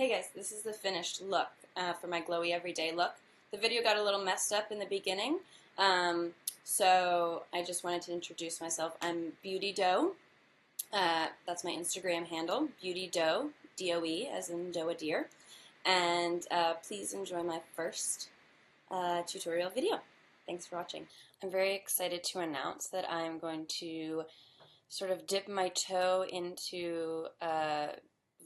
Hey guys, this is the finished look for my glowy everyday look. The video got a little messed up in the beginning, so I just wanted to introduce myself. I'm Beauty Doe. That's my Instagram handle, Beauty Doe, D-O-E, as in doe a deer. And please enjoy my first tutorial video. Thanks for watching. I'm very excited to announce that I'm going to sort of dip my toe into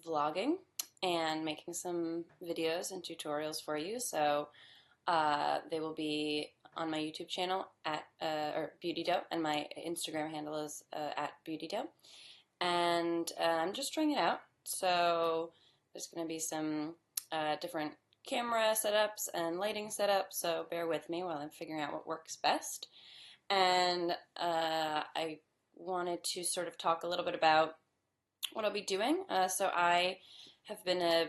vlogging and making some videos and tutorials for you. So they will be on my YouTube channel at Beauty Doe, and my Instagram handle is at Beauty Doe. And I'm just trying it out. So there's going to be some different camera setups and lighting setups. So bear with me while I'm figuring out what works best. And I wanted to sort of talk a little bit about what I'll be doing. So I have been a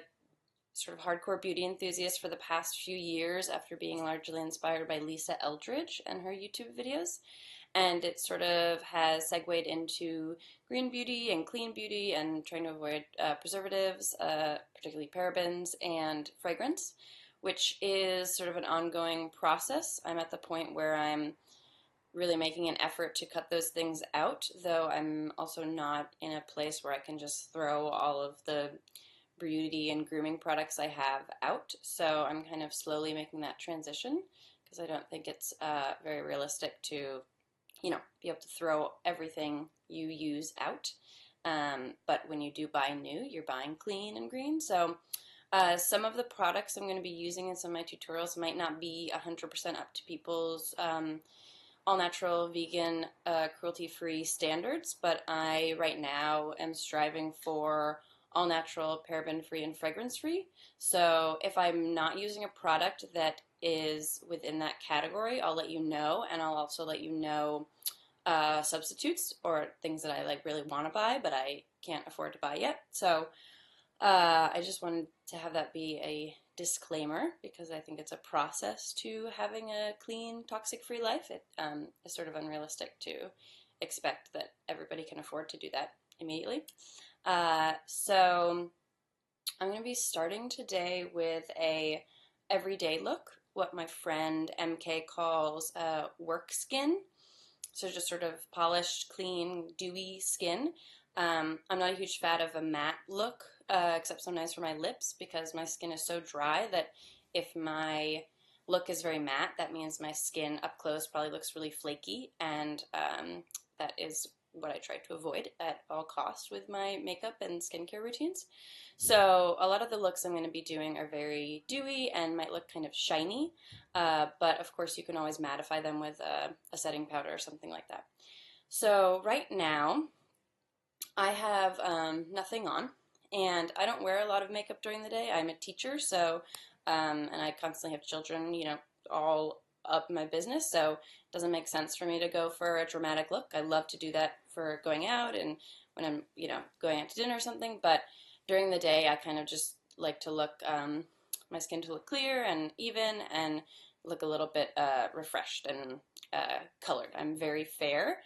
sort of hardcore beauty enthusiast for the past few years after being largely inspired by Lisa Eldridge and her YouTube videos. And it sort of has segued into green beauty and clean beauty and trying to avoid preservatives, particularly parabens and fragrance, which is sort of an ongoing process. I'm at the point where I'm really making an effort to cut those things out, though I'm also not in a place where I can just throw all of the beauty and grooming products I have out. So I'm kind of slowly making that transition because I don't think it's very realistic to, be able to throw everything you use out. But when you do buy new, you're buying clean and green. So some of the products I'm going to be using in some of my tutorials might not be 100% up to people's all-natural, vegan, cruelty-free standards, but I, right now, am striving for all-natural, paraben-free, and fragrance-free. So if I'm not using a product that is within that category, I'll let you know, and I'll also let you know substitutes or things that I really want to buy, but I can't afford to buy yet. So I just wanted to have that be a disclaimer because I think it's a process to having a clean, toxic-free life. It is sort of unrealistic to expect that everybody can afford to do that immediately. So I'm going to be starting today with a everyday look, what my friend MK calls work skin. So just sort of polished, clean, dewy skin. I'm not a huge fan of a matte look, except sometimes for my lips, because my skin is so dry that if my look is very matte, that means my skin up close probably looks really flaky, and that is what I try to avoid at all costs with my makeup and skincare routines. So a lot of the looks I'm going to be doing are very dewy and might look kind of shiny, but of course you can always mattify them with a setting powder or something like that. So right now I have nothing on, and I don't wear a lot of makeup during the day. I'm a teacher, so and I constantly have children, all up my business, so it doesn't make sense for me to go for a dramatic look. I love to do that for going out and when I'm, going out to dinner or something, but during the day I kind of just like to look, my skin to look clear and even and look a little bit refreshed and colored. I'm very fair,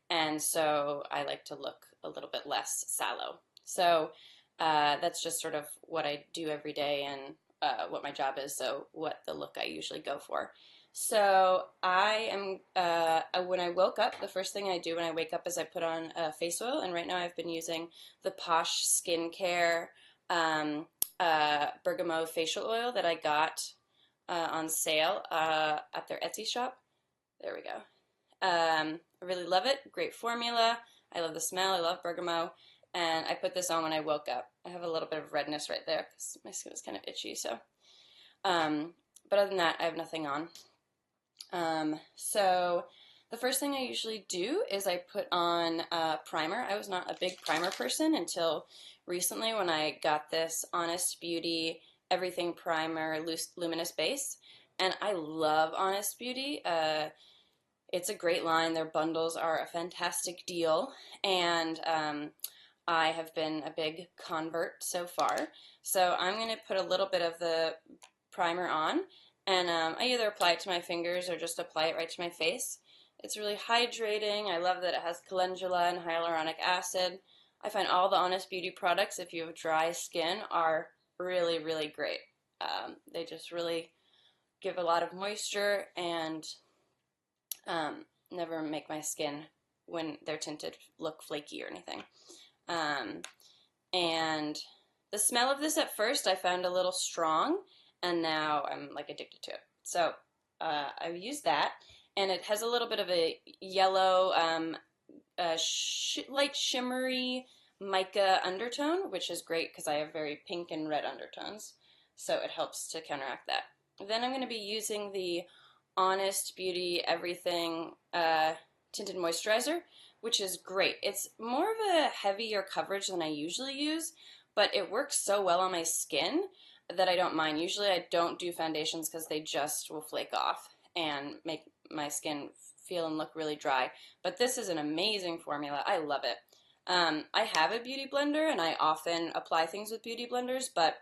and so I like to look a little bit less sallow. So that's just sort of what I do every day and what my job is, so what the look I usually go for. So I am, when I woke up, the first thing I do when I wake up is I put on face oil, and right now I've been using the Posh Skincare Bergamot facial oil that I got on sale at their Etsy shop. There we go. I really love it. Great formula. I love the smell. I love bergamot. And I put this on when I woke up. I have a little bit of redness right there because my skin is kind of itchy. So, but other than that, I have nothing on. So the first thing I usually do is I put on primer. I was not a big primer person until recently when I got this Honest Beauty Everything Primer Luminous Base. And I love Honest Beauty. It's a great line. Their bundles are a fantastic deal. And I have been a big convert so far. So I'm going to put a little bit of the primer on. And I either apply it to my fingers or just apply it right to my face. It's really hydrating. I love that it has calendula and hyaluronic acid. I find all the Honest Beauty products, if you have dry skin, are really, really great. They just really give a lot of moisture and never make my skin, when they're tinted, look flaky or anything. And the smell of this at first I found a little strong, and now I'm like addicted to it. So I've used that, and it has a little bit of a yellow, light shimmery mica undertone, which is great because I have very pink and red undertones, so it helps to counteract that. Then I'm going to be using the Honest Beauty Everything Tinted Moisturizer, which is great. It's more of a heavier coverage than I usually use, but it works so well on my skin that I don't mind. Usually I don't do foundations because they just will flake off and make my skin feel and look really dry. But this is an amazing formula. I love it. I have a beauty blender, and I often apply things with beauty blenders, but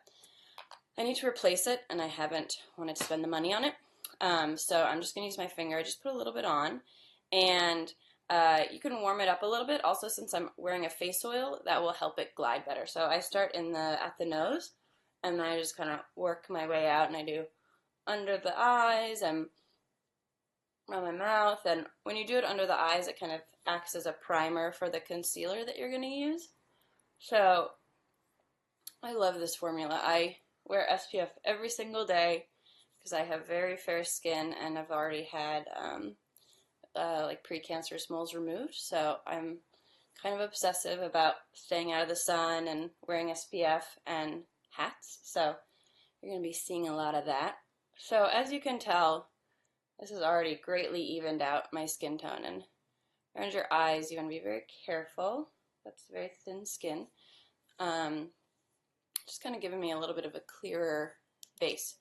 I need to replace it, and I haven't wanted to spend the money on it. So I'm just going to use my finger. I just put a little bit on, and you can warm it up a little bit. Also, since I'm wearing a face oil, that will help it glide better. So I start at the nose, and then I just kind of work my way out, and I do under the eyes and around my mouth. And when you do it under the eyes, it kind of acts as a primer for the concealer that you're going to use. So I love this formula. I wear SPF every single day because I have very fair skin, and I've already had like precancerous moles removed, so I'm kind of obsessive about staying out of the sun and wearing SPF and hats, so you're going to be seeing a lot of that. So as you can tell, this has already greatly evened out my skin tone, and around your eyes you want to be very careful. That's very thin skin. Just kind of giving me a little bit of a clearer base.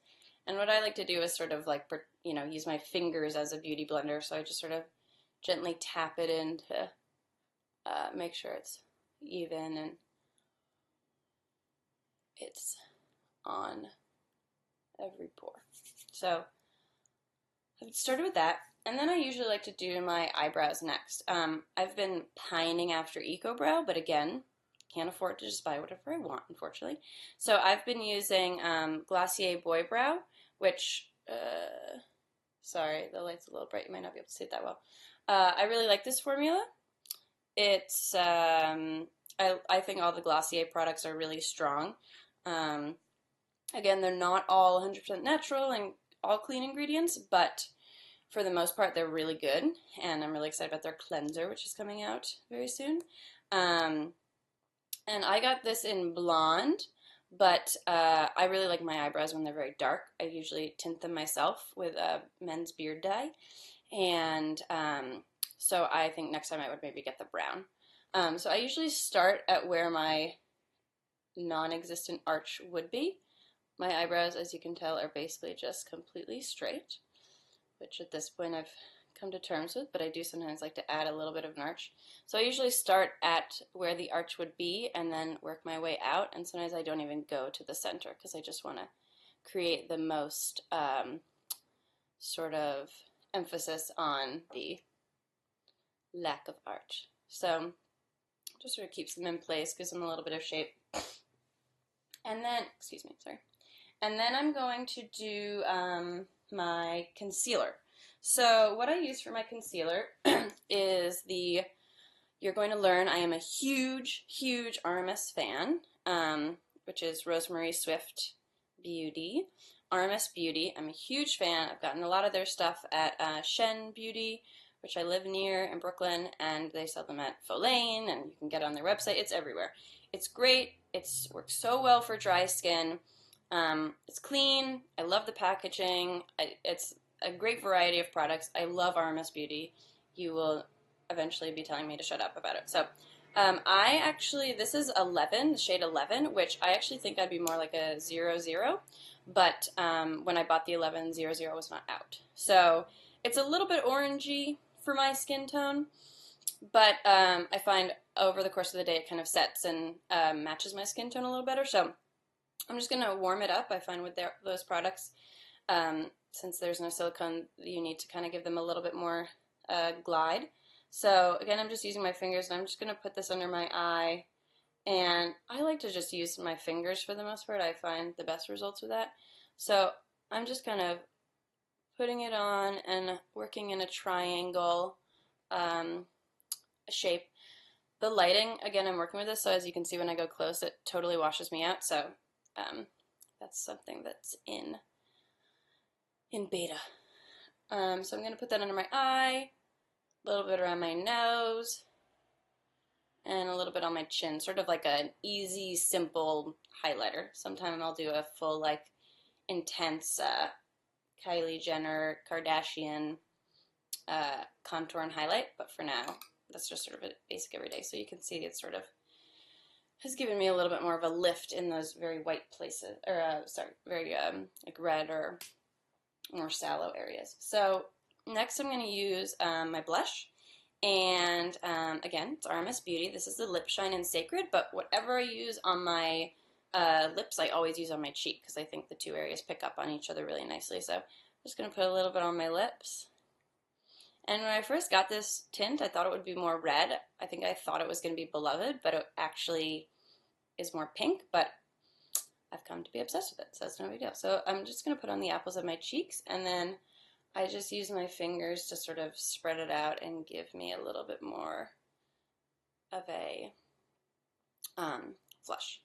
And what I like to do is sort of like, use my fingers as a beauty blender, so I just sort of gently tap it in to make sure it's even and it's on every pore. So I've started with that, and then I usually like to do my eyebrows next. I've been pining after Eco Brow, but again, can't afford to just buy whatever I want, unfortunately. So I've been using Glossier Boy Brow, which, sorry, the light's a little bright, you might not be able to see it that well. I really like this formula. It's, I think all the Glossier products are really strong. Again, they're not all 100% natural and all clean ingredients, but for the most part, they're really good, and I'm really excited about their cleanser, which is coming out very soon. And I got this in blonde, but I really like my eyebrows when they're very dark. I usually tint them myself with a men's beard dye, and so I think next time I would maybe get the brown. So I usually start at where my non-existent arch would be. My eyebrows, as you can tell, are basically just completely straight, which at this point I've come to terms with, but I do sometimes like to add a little bit of an arch. So I usually start at where the arch would be and then work my way out, and sometimes I don't even go to the center because I just want to create the most sort of emphasis on the lack of arch. So just sort of keeps them in place, gives them a little bit of shape. And then, excuse me, sorry. And then I'm going to do my concealer. So what I use for my concealer is you're going to learn I am a huge, huge RMS fan, which is Rosemary Swift Beauty. RMS Beauty, I'm a huge fan. I've gotten a lot of their stuff at Shen Beauty, which I live near in Brooklyn, and they sell them at Folane, and you can get it on their website. It's everywhere. It's great. It works so well for dry skin. It's clean. I love the packaging. It's a great variety of products. I love RMS Beauty. You will eventually be telling me to shut up about it. So this is 11, the shade 11, which I actually think I'd be more like a 00, but when I bought the 11, 00 was not out. So it's a little bit orangey for my skin tone, but I find over the course of the day it kind of sets and matches my skin tone a little better. So I'm just going to warm it up. I find with those products, since there's no silicone, you need to kind of give them a little bit more glide. So again, I'm just using my fingers, and I'm just going to put this under my eye And I like to just use my fingers for the most part. I find the best results with that. So I'm just kind of putting it on and working in a triangle shape. The lighting, again, I'm working with this, so as you can see when I go close, it totally washes me out. So that's something that's in beta. So I'm going to put that under my eye, a little bit around my nose, and a little bit on my chin, sort of like an easy, simple highlighter. Sometimes I'll do a full, like, intense Kylie Jenner, Kardashian contour and highlight, but for now, that's just sort of a basic everyday. So you can see it sort of has given me a little bit more of a lift in those very white places, or very like red or more sallow areas. So next I'm going to use my blush. And again, it's RMS Beauty. This is the Lip Shine in Sacred, but whatever I use on my lips, I always use on my cheek because I think the two areas pick up on each other really nicely. So I'm just going to put a little bit on my lips. And when I first got this tint, I thought it would be more red. I think I thought it was going to be Beloved, but it actually is more pink, but I've come to be obsessed with it, so that's no big deal. So I'm just going to put on the apples of my cheeks, and then I just use my fingers to sort of spread it out and give me a little bit more of a flush.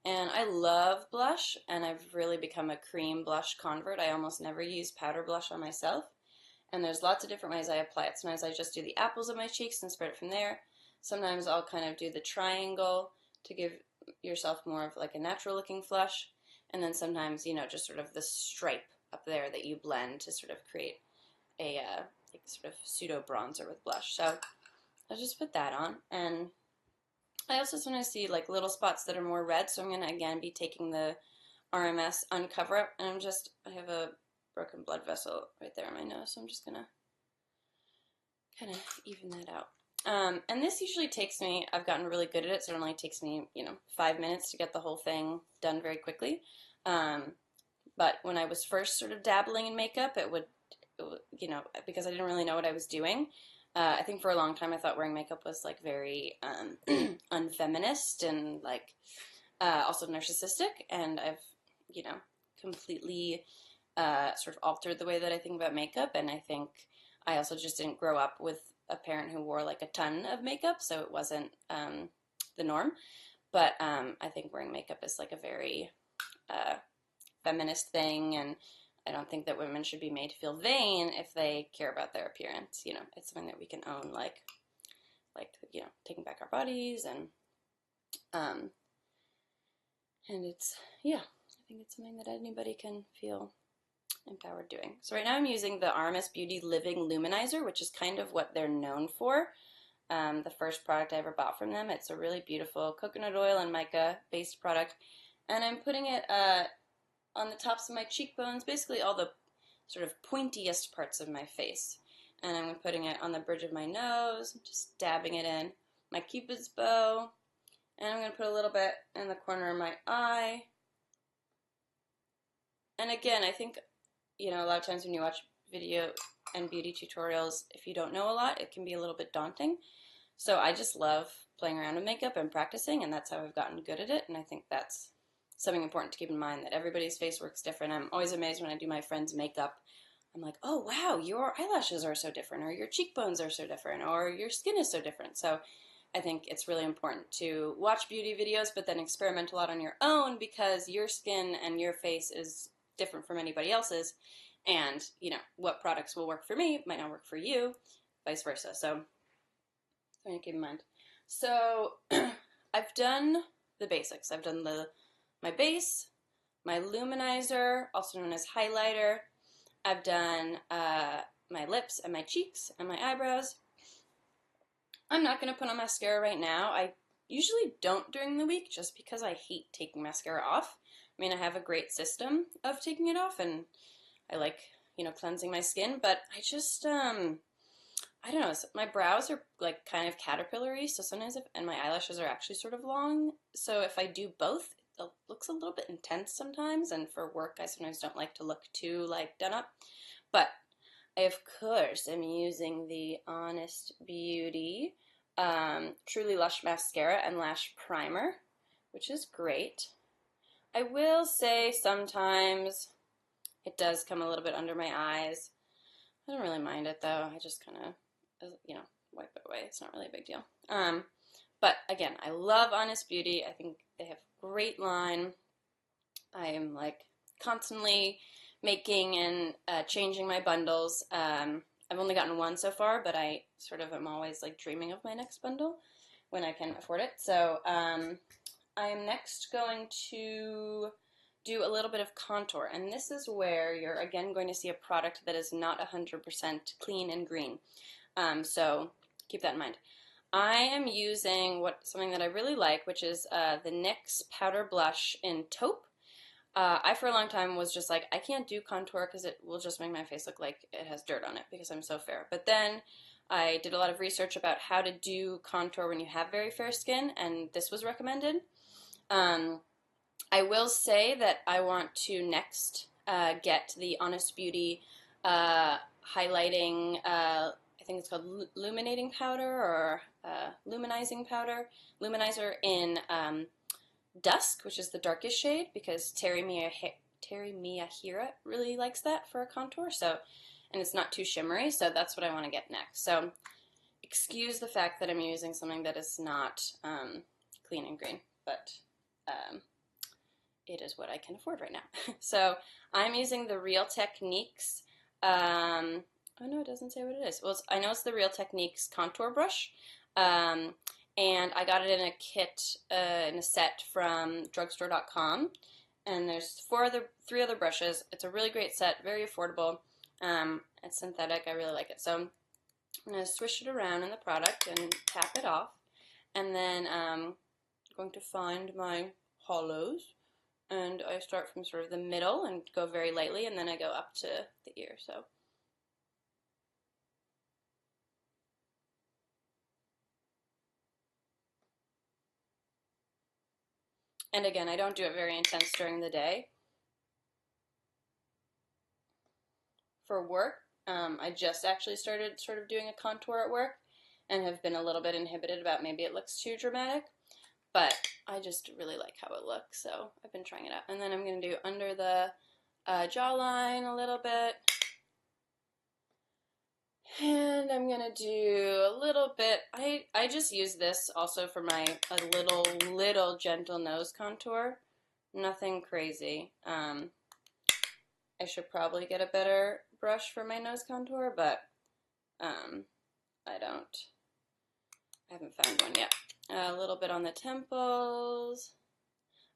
And I love blush, and I've really become a cream blush convert. I almost never use powder blush on myself. And there's lots of different ways I apply it. Sometimes I just do the apples of my cheeks and spread it from there. Sometimes I'll kind of do the triangle to give yourself more of like a natural looking flush. And then sometimes, you know, just sort of the stripe up there that you blend to sort of create a like sort of pseudo bronzer with blush. So I'll just put that on. And I also sometimes see like little spots that are more red. So I'm going to again be taking the RMS Uncover Up. And I have a broken blood vessel right there on my nose, so I'm just gonna kind of even that out. And this usually takes me, I've gotten really good at it, so it only takes me, 5 minutes to get the whole thing done very quickly. But when I was first sort of dabbling in makeup, it would because I didn't really know what I was doing. I think for a long time I thought wearing makeup was like very unfeminist and like also narcissistic, and I've, completely sort of altered the way that I think about makeup, and I think I also just didn't grow up with a parent who wore like a ton of makeup, so it wasn't the norm. But I think wearing makeup is like a very feminist thing, and I don't think that women should be made to feel vain if they care about their appearance. It's something that we can own, like taking back our bodies, and it's, I think it's something that anybody can feel empowered doing. So right now I'm using the RMS Beauty Living Luminizer, which is kind of what they're known for. The first product I ever bought from them. It's a really beautiful coconut oil and mica based product, and I'm putting it on the tops of my cheekbones, basically all the sort of pointiest parts of my face. And I'm putting it on the bridge of my nose, just dabbing it in, my Cupid's bow, and I'm going to put a little bit in the corner of my eye. And again, I think, a lot of times when you watch video and beauty tutorials, if you don't know a lot, it can be a little bit daunting. So I just love playing around with makeup and practicing, and that's how I've gotten good at it. And I think that's something important to keep in mind, that everybody's face works different. I'm always amazed when I do my friends' makeup. I'm like, oh, wow, your eyelashes are so different, or your cheekbones are so different, or your skin is so different. So I think it's really important to watch beauty videos, but then experiment a lot on your own, because your skin and your face is different from anybody else's. And, what products will work for me might not work for you, vice versa. So something to keep in mind. So I've done the basics. I've done my base, my luminizer, also known as highlighter. I've done my lips and my cheeks and my eyebrows. I'm not going to put on mascara right now. I usually don't during the week, just because I hate taking mascara off. I mean, I have a great system of taking it off, and I like, cleansing my skin, but I just, I don't know, my brows are like kind of caterpillary, so sometimes and my eyelashes are actually sort of long, so if I do both, it looks a little bit intense sometimes, and for work I sometimes don't like to look too like done up. But I of course am using the Honest Beauty Truly Lush Mascara and Lash Primer, which is great. I will say sometimes it does come a little bit under my eyes. I don't really mind it though. I just kind of, wipe it away. It's not really a big deal. But again, I love Honest Beauty. I think they have a great line. I am like constantly making and changing my bundles. I've only gotten one so far, but I sort of am always like dreaming of my next bundle when I can afford it. So I am next going to do a little bit of contour, and this is where you're again going to see a product that is not 100% clean and green. So keep that in mind. I am using something that I really like, which is the NYX Powder Blush in Taupe. I, for a long time, was just like, I can't do contour because it will just make my face look like it has dirt on it because I'm so fair. But then I did a lot of research about how to do contour when you have very fair skin, and this was recommended. I will say that I want to next get the Honest Beauty highlighting, I think it's called illuminating powder or luminizing powder, luminizer in Dusk, which is the darkest shade, because Terry Miyahira really likes that for a contour, so, and it's not too shimmery, so that's what I want to get next. So excuse the fact that I'm using something that is not clean and green, but it is what I can afford right now. So I'm using the Real Techniques, oh no, it doesn't say what it is. Well, I know it's the Real Techniques contour brush, and I got it in a kit, in a set from drugstore.com, and there's three other brushes. It's a really great set, very affordable. It's synthetic, I really like it. So I'm going to swish it around in the product and tap it off, and then I'm going to find my hollows, and I start from sort of the middle and go very lightly, and then I go up to the ear, so. And again, I don't do it very intense during the day. For work, I just actually started sort of doing a contour at work and have been a little bit inhibited about maybe it looks too dramatic, but I just really like how it looks, so I've been trying it out. And then I'm going to do under the jawline a little bit. And I'm going to do a little bit, I just use this also for my little gentle nose contour. Nothing crazy. I should probably get a better brush for my nose contour, but I haven't found one yet. A little bit on the temples.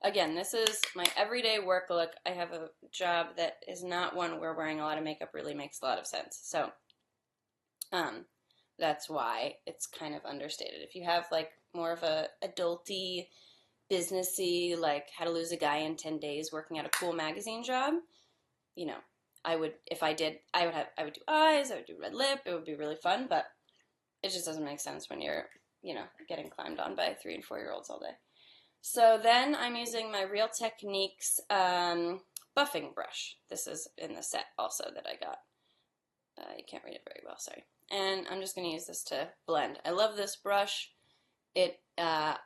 Again, this is my everyday work look. I have a job that is not one where wearing a lot of makeup really makes a lot of sense. So that's why it's kind of understated. If you have like more of a adulty, businessy, like How to Lose a Guy in 10 Days working at a cool magazine job, you know, I would do eyes, I would do red lip, it would be really fun, but it just doesn't make sense when you're, getting climbed on by 3- and 4-year-olds all day. So then I'm using my Real Techniques buffing brush. This is in the set also that I got. You can't read it very well, sorry. And I'm just going to use this to blend. I love this brush. A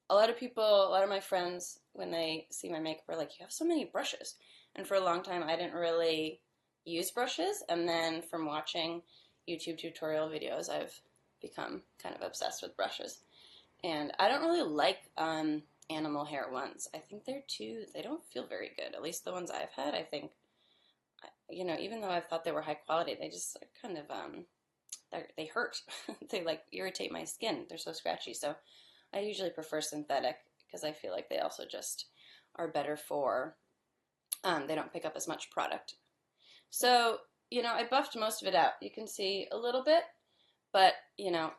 lot of my friends, when they see my makeup, are like, you have so many brushes. And for a long time, I didn't really use brushes. And then from watching YouTube tutorial videos, I've become kind of obsessed with brushes. And I don't really like animal hair ones. I think they don't feel very good. At least the ones I've had, I think, even though I've thought they were high quality, they just kind of, they hurt. They like irritate my skin. They're so scratchy. So I usually prefer synthetic because I feel like they also just are better for, they don't pick up as much product. So, I buffed most of it out. You can see a little bit, but,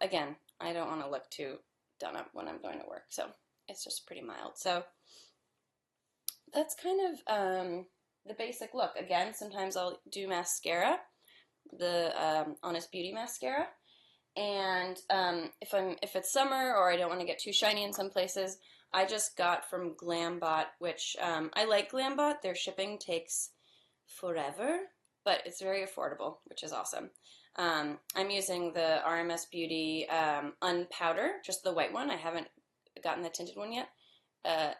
again, I don't want to look too done up when I'm going to work. So it's just pretty mild. So that's kind of the basic look. Again, sometimes I'll do mascara, the Honest Beauty mascara. And if it's summer or I don't want to get too shiny in some places, I just got from Glambot, which I like Glambot. Their shipping takes forever, but it's very affordable, which is awesome. I'm using the RMS Beauty Unpowder, just the white one. I haven't gotten the tinted one yet.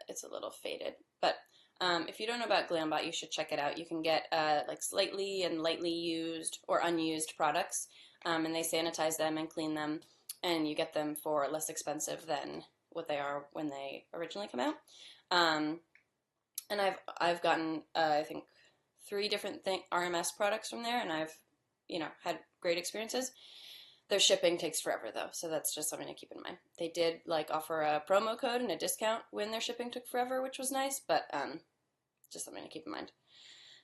It's a little faded, but if you don't know about Glambot, you should check it out. You can get like slightly and lightly used or unused products, and they sanitize them and clean them, and you get them for less expensive than what they are when they originally come out. And I've gotten I think 3 different RMS products from there, and I've had great experiences. Their shipping takes forever though, so that's just something to keep in mind. They did like offer a promo code and a discount when their shipping took forever, which was nice, but just something to keep in mind.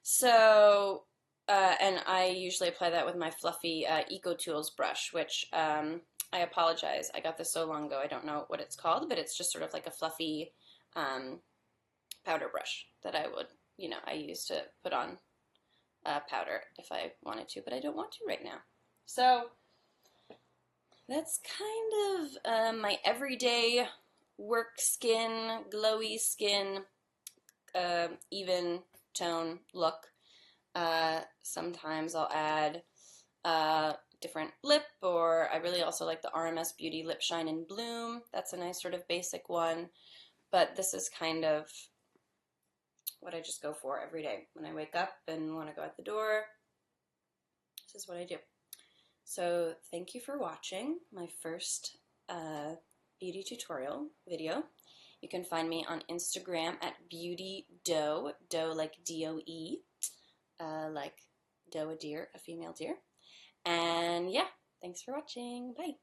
So, and I usually apply that with my fluffy Eco Tools brush, which I apologize. I got this so long ago, I don't know what it's called, but it's just sort of like a fluffy powder brush that I would, I use to put on powder if I wanted to, but I don't want to right now. So that's kind of my everyday work skin, glowy skin, even tone look. Sometimes I'll add different lip, or I really also like the RMS Beauty Lip Shine and Bloom. That's a nice sort of basic one, but this is kind of what I just go for every day. When I wake up and want to go out the door, this is what I do. So thank you for watching my first beauty tutorial video. You can find me on Instagram at beautydoe, doe like D-O-E, like doe a deer, a female deer. And yeah, thanks for watching. Bye.